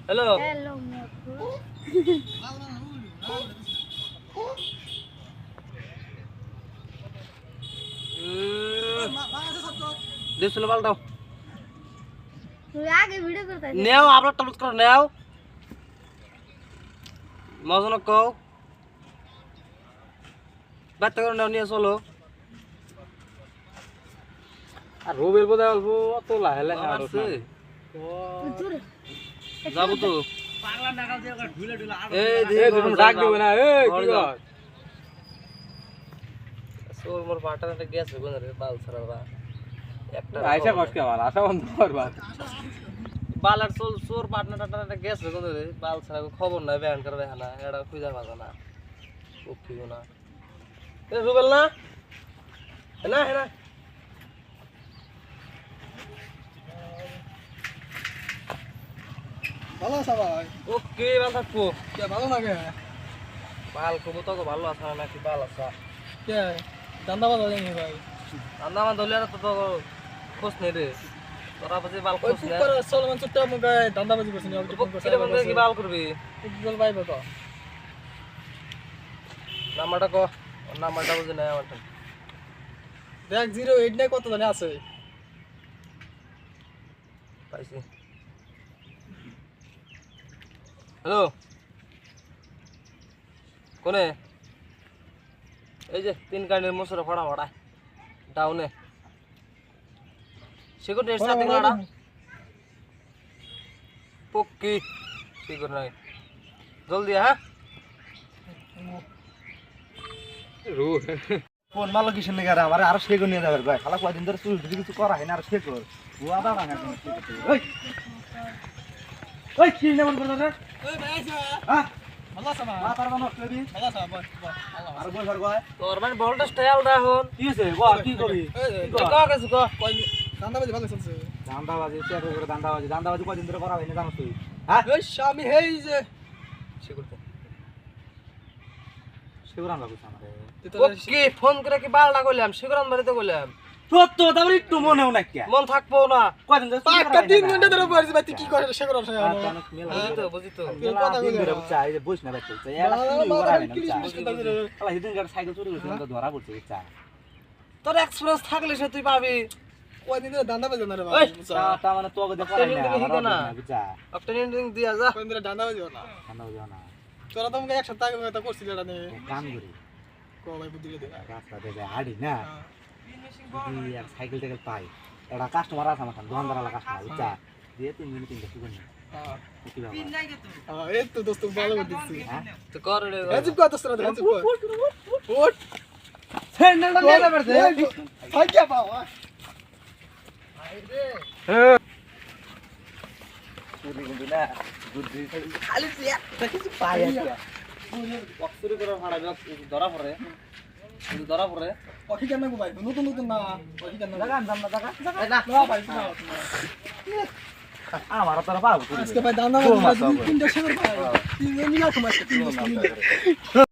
Hello hello মোটু display পাল্টাও তুই আগে video করতে নেও আপলোড টাপলোড করো নেও মজন কও বাচ্চা করে নেও নিয়ে চলো আর রবির বোধহয় অল্প অত লাহে লাহে আরো দূর যাবো তো এই এই তুমি ডাক দিবে না এই কি কর সোর মোর পার্টনারটা গেছে কোন রে বাল ছাড়া একটা আইসা কষ্ট আমার আশা বন্ধ করবা বালার সোর পার্টনারটা গেছে কোন রে বাল ছাড়া খবর নাই ব্যান করবে না এটা খুঁজা পাবা না ওকে না এ রুবেল না না না ভালো আছে ভাই ওকে ভালো থাকবো কে ভালো লাগে বাল কবো তো ভালো আছে না নাকি বাল আছে কে দান্দা ভালো জানি ভাই আন্দামান দলিয়া তো খোঁজ নেই রে তোরা বুঝি বাল ওই খোঁজ নে পুকুর সলমান চুট্টা মুখে দান্দাবাজি করছিস না ফোন করছিস কিরে বন্ধু কি বাল করবি ফুটবল ভাই বকো নাম্বারটা কো নাম্বারটা বুঝি না আমারটা দেখ 08 নাই কত জানে আছে পাইছি হ্যালো কোনে এই যে তিন কানের মসুরা ফড়া ফড়া ডাউনে সেগুন এর সাথে লাড়া পক্কি সেগুন নাই জলদি হ্যাঁ রু ফোন মালো কিসের লেগে আমার আরো শেখ নিয়ে যাবে ভাই খালা কয়দিন ধরে চুল কিছু করা হয় না আর শেখ বুয়া দাঁড়া না ওই কি নেমন করছ রে ওই ভাই আইছা হ্যাঁ ভালো আছে ভাই মাথার বানো কবি ভালো আছে ভাই আর বই সর কয় তোর মানে বলটা স্টাইল রাখুন কি হইছে বল কি কবি ক কিছু ক কই দান্দাবাজি ভালো চলছে দান্দাবাজি চেক করে দান্দাবাজি কয়দিন ধরে করা হয় না জানোস তুই হ্যাঁ ওই স্বামী হেই যে সেগুন শিবরাম লাগু আমারে ওকে ফোন করে কি বালটা কইলাম সেগুন বাড়িতে কইলাম সত্য তারপর একটু মনেও না কি মন থাকবো না কয়দিন ধরে পাক্কা 3 ঘন্টা ধরে পড়ছিস ভাই তুই কি করে সে করে বুঝি তো দিন ধরে বুঝছা এই যে বইস না বাচ্চা এরা চুরি করা হয় না বুঝছা খালা হিদিন গাড়ি সাইকেল চুরি করছে তো ধরা পড়ছে বুঝছা তোর এক্সপিরিয়েন্স থাকলে সে তুই পাবি কয়দিন ধরে দান্দাবাজি না রে ওই, ভাই তা মানে তোকে দেখো না হিগো না। বুঝছা একটা নিন দিয়া যা কয়দিন ধরে দান্দাবাজি না দান্দাবাজি না তোরা তো আমাকে এক সপ্তাহ আগে কথা করছিস এটা নিয়ে কাম করি কো ভাই বুদ্ধি দে রাস্তা দিয়ে হাঁটি না যদি আর সাইকেল টাইকেল পাই একটা কাস্টমার আছে আমার দোকানদার আলা কাস্টমার বুঝছা দিয়ে 3 মিনিট 3 শুকুন কি বাবা এই তো দোস্ত ভালো বুদ্ধিছি হ্যাঁ তো কর রে রাজীব কত দোস্ত রাজীব ওট স্যান্ডেলটা নিয়ে যাবে রে ভাই কি বাবা চুরি কিন্তু না বুদ্ধি খালি একটা কিছু পাই আছে অক্সুরি করে ফাড়া ধরা পড়ে কিন্তু ধরা পড়ে ওকে কেন গো ভাই নতুন নতুন না ওকে কেন জায়গা আনজাম না জায়গা না ভাই না আমার তোরা পাবো আজকে ভাই দান্দাবাজি 3টা শেয়ার ভাই 3 মিনিট সময়